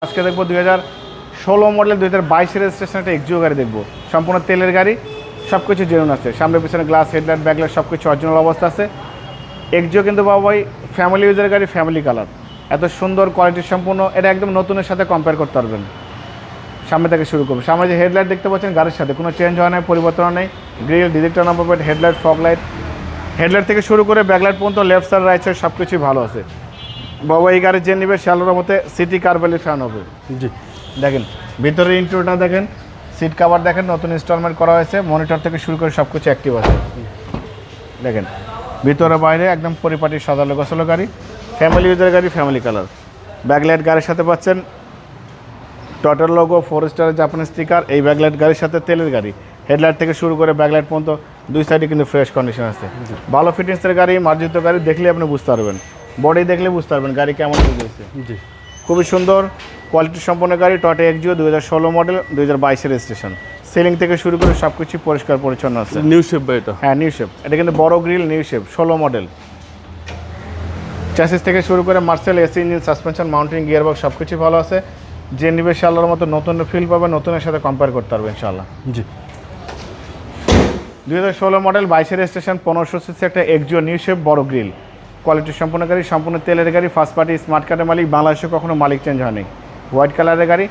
আজকে দেখবো 2016 model 2022 registration একটা এক্সিও গাড়ি দেখবো। সম্পূর্ণ তেলের গাড়ি, সব কিছু জেনুইন আছে। সামনে পিছনে গ্লাস, হেডলাইট, ব্যাকলাইট সব কিছু অরিজিনাল অবস্থা আছে। এক্সিও কিন্তু বাবা ভাই ফ্যামিলি ইউজের গাড়ি, ফ্যামিলি কালার, এত সুন্দর কোয়ালিটি সম্পূর্ণ। এটা একদম নতুনের সাথে কম্পেয়ার করতে পারবেন। সামনে থেকে শুরু করবো। সামনে যে হেডলাইট দেখতে পাচ্ছেন গাড়ির সাথে কোনো চেঞ্জ হয় নাই, পরিবর্তন নেই। Grill, digital number plate, headlight, fog light, headlight থেকে শুরু করে ব্যাকলাইট পর্যন্ত লেফট সাইড রাইট সাইড সব কিছুই ভালো আছে। বাবা এই গাড়ি যে নেবে শ্যালোর মধ্যে সিটি কার্বেলের ফ্যান হবে। জি দেখেন ভিতরে ইন্টেরিয়রটা দেখেন, সিট কাভার দেখেন, নতুন ইনস্টলমেন্ট করা হয়েছে। মনিটর থেকে শুরু করে সব কিছু অ্যাক্টিভ আছে। দেখেন ভিতরে বাইরে একদম পরিপাটি সাজালো গোছালো গাড়ি, ফ্যামিলি ইউজের গাড়ি, ফ্যামিলি কালার। ব্যাকলাইট গাড়ির সাথে পাচ্ছেন টটার লোগো, 4 স্টারের জাপানি স্টিকার। এই ব্যাকলাইট গাড়ির সাথে তেলের গাড়ি, হেডলাইট থেকে শুরু করে ব্যাকলাইট পর্যন্ত দুই সাইডে কিন্তু ফ্রেশ কন্ডিশন আছে। ভালো ফিটিংসের গাড়ি, মার্জিত গাড়ি, দেখলে আপনি বুঝতে পারবেন, বডি দেখলে বুঝতে পারবেন গাড়ি কেমন হয়েছে। জি খুবই সুন্দর কোয়ালিটি সম্পন্ন গাড়ি। Toyota Axio 2016 model, 2022 registration. Ceiling থেকে শুরু করে সব কিছু পরিষ্কার পরিচ্ছন্ন আছে। নিউ শেপ বা এটা? হ্যাঁ নিউ শেপ, এটা কিন্তু বড় grill, new shape 16 model. Chassis থেকে শুরু করে Marcel, AC engine, suspension, mounting, gearbox সব কিছু ভালো আছে। যে নিবে শালার মতো নতুন ফিল পাবে, নতুনের সাথে কম্পেয়ার করতে পারবে ইনশাআল্লাহ। জি 2016 মডেল, 22 রেজিস্ট্রেশন, 1500 সিসি একটা এক্সিও নিউ শেপ বড় গ্রিল। কোয়ালিটি সম্পন্ন গাড়ি, সম্পূর্ণ তেলের গাড়ি, ফার্স্ট পার্টি, স্মার্ট কার্ডের মালিক, বাংলাদেশে কখনো মালিক চেঞ্জ হয়নি। হোয়াইট কালারের গাড়ি।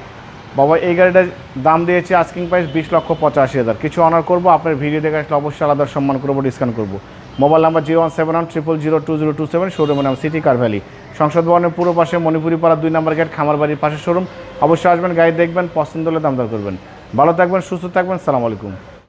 বাবা এই গাড়িটার দাম দিয়েছে আস্কিং প্রাইস 20,85,000। কিছু অনার করবো, আপনার ভিডিও দেখে আসলে অবশ্যই আলাদা সম্মান করবো, ডিসকাউন্ট করবো। মোবাইল নাম্বার 01710002027, শোরুমের নাম সিটি কার ভ্যালি, সংসদ ভবনের পুরো পাশে, মণিপুরি পাড়া 2 নম্বর গেট, খামার বাড়ির পাশে শোরুম। অবশ্যই আসবেন, গাড়ি দেখবেন, পছন্দ হলে দাম দর করবেন। ভালো থাকবেন, সুস্থ থাকবেন, সালাম আলাইকুম।